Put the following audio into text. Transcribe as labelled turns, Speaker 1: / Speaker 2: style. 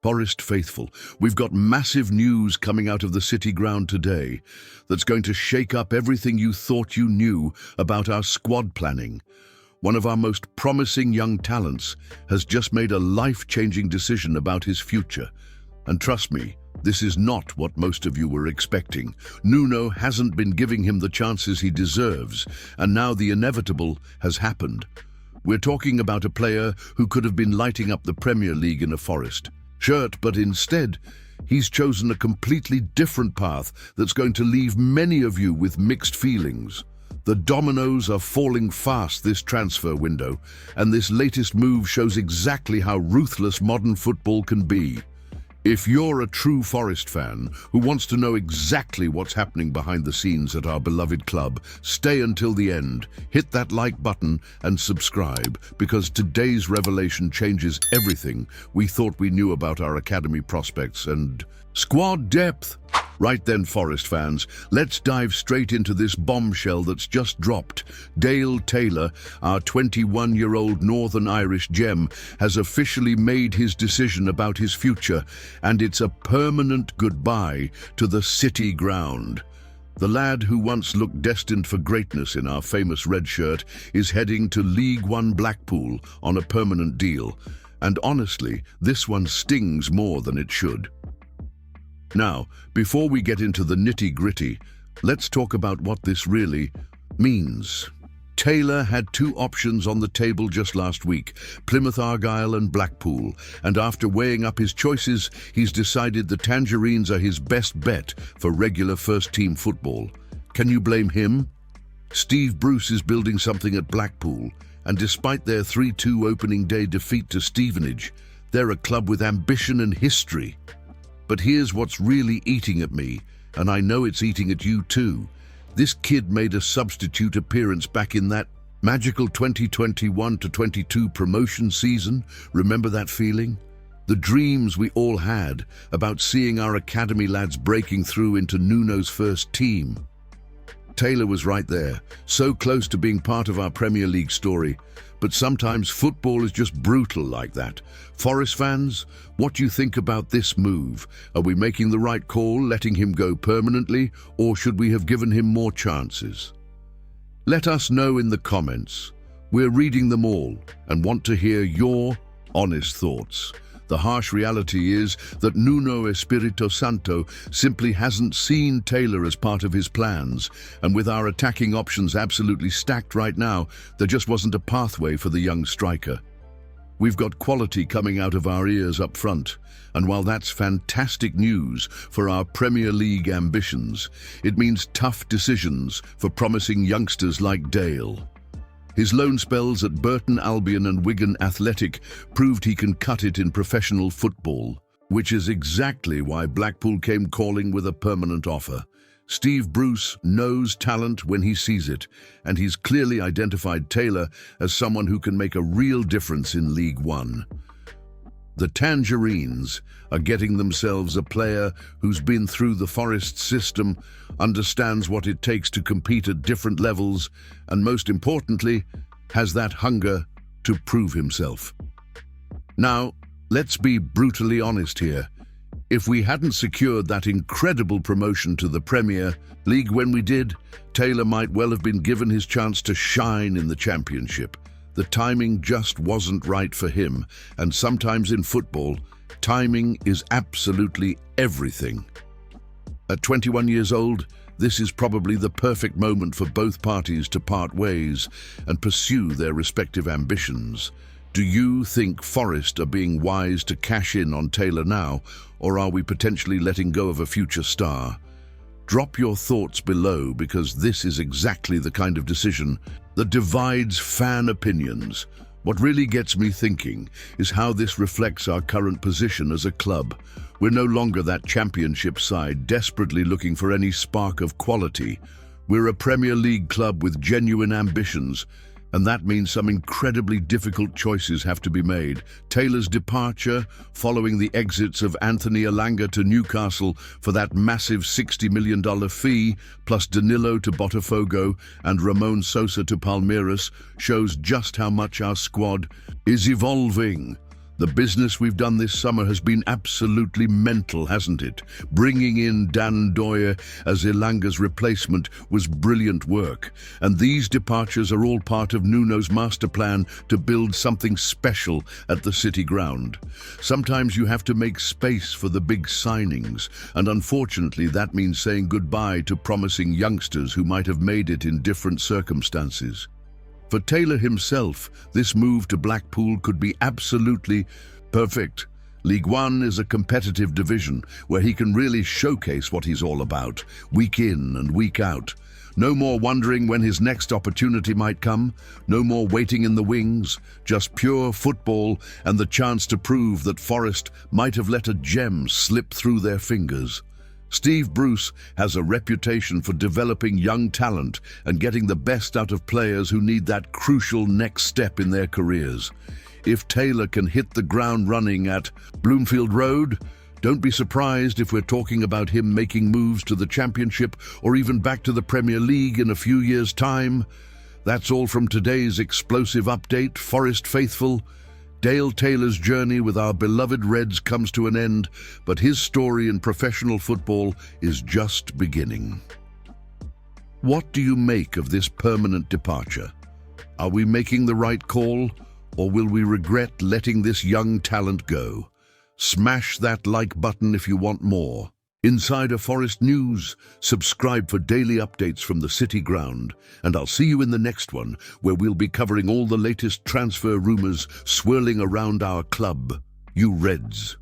Speaker 1: Forest faithful, we've got massive news coming out of the City Ground today that's going to shake up everything you thought you knew about our squad planning. One of our most promising young talents has just made a life-changing decision about his future. And trust me, this is not what most of you were expecting. Nuno hasn't been giving him the chances he deserves, and now the inevitable has happened. We're talking about a player who could have been lighting up the Premier League in a Forest shirt, but instead, he's chosen a completely different path that's going to leave many of you with mixed feelings. The dominoes are falling fast this transfer window, and this latest move shows exactly how ruthless modern football can be. If you're a true Forest fan who wants to know exactly what's happening behind the scenes at our beloved club, stay until the end, hit that like button and subscribe, because today's revelation changes everything we thought we knew about our academy prospects and squad depth. Right then, Forest fans, let's dive straight into this bombshell that's just dropped. Dale Taylor, our 21-year-old Northern Irish gem, has officially made his decision about his future, and it's a permanent goodbye to the City Ground. The lad who once looked destined for greatness in our famous red shirt is heading to League One Blackpool on a permanent deal. And honestly, this one stings more than it should. Now, before we get into the nitty-gritty, let's talk about what this really means. Taylor had two options on the table just last week, Plymouth Argyle and Blackpool, and after weighing up his choices, he's decided the Tangerines are his best bet for regular first-team football. Can you blame him? Steve Bruce is building something at Blackpool, and despite their 3-2 opening day defeat to Stevenage, they're a club with ambition and history. But here's what's really eating at me, and I know it's eating at you too. This kid made a substitute appearance back in that magical 2021-22 promotion season. Remember that feeling? The dreams we all had about seeing our academy lads breaking through into Nuno's first team. Taylor was right there, so close to being part of our Premier League story. But sometimes football is just brutal like that. Forest fans, what do you think about this move? Are we making the right call, letting him go permanently, or should we have given him more chances? Let us know in the comments. We're reading them all and want to hear your honest thoughts. The harsh reality is that Nuno Espirito Santo simply hasn't seen Taylor as part of his plans, and with our attacking options absolutely stacked right now, there just wasn't a pathway for the young striker. We've got quality coming out of our ears up front, and while that's fantastic news for our Premier League ambitions, it means tough decisions for promising youngsters like Dale. His loan spells at Burton Albion and Wigan Athletic proved he can cut it in professional football, which is exactly why Blackpool came calling with a permanent offer. Steve Bruce knows talent when he sees it, and he's clearly identified Taylor as someone who can make a real difference in League One. The Tangerines are getting themselves a player who's been through the Forest system, understands what it takes to compete at different levels, and most importantly, has that hunger to prove himself. Now, let's be brutally honest here. If we hadn't secured that incredible promotion to the Premier League when we did, Taylor might well have been given his chance to shine in the Championship. The timing just wasn't right for him, and sometimes in football, timing is absolutely everything. At 21 years old, this is probably the perfect moment for both parties to part ways and pursue their respective ambitions. Do you think Forest are being wise to cash in on Taylor now, or are we potentially letting go of a future star? Drop your thoughts below, because this is exactly the kind of decision that divides fan opinions. What really gets me thinking is how this reflects our current position as a club. We're no longer that Championship side desperately looking for any spark of quality. We're a Premier League club with genuine ambitions, and that means some incredibly difficult choices have to be made. Taylor's departure, following the exits of Anthony Elanga to Newcastle for that massive $60 million fee, plus Danilo to Botafogo and Ramon Sosa to Palmeiras, shows just how much our squad is evolving. The business we've done this summer has been absolutely mental, hasn't it? Bringing in Dan Doyer as Ilanga's replacement was brilliant work, and these departures are all part of Nuno's master plan to build something special at the City Ground. Sometimes you have to make space for the big signings, and unfortunately that means saying goodbye to promising youngsters who might have made it in different circumstances. For Taylor himself, this move to Blackpool could be absolutely perfect. League One is a competitive division where he can really showcase what he's all about, week in and week out. No more wondering when his next opportunity might come, no more waiting in the wings, just pure football and the chance to prove that Forest might have let a gem slip through their fingers. Steve Bruce has a reputation for developing young talent and getting the best out of players who need that crucial next step in their careers. If Taylor can hit the ground running at Bloomfield Road, don't be surprised if we're talking about him making moves to the Championship or even back to the Premier League in a few years' time. That's all from today's explosive update, Forest faithful. Dale Taylor's journey with our beloved Reds comes to an end, but his story in professional football is just beginning. What do you make of this permanent departure? Are we making the right call, or will we regret letting this young talent go? Smash that like button if you want more. Insider Forest News, subscribe for daily updates from the City Ground, and I'll see you in the next one, where we'll be covering all the latest transfer rumours swirling around our club. You Reds.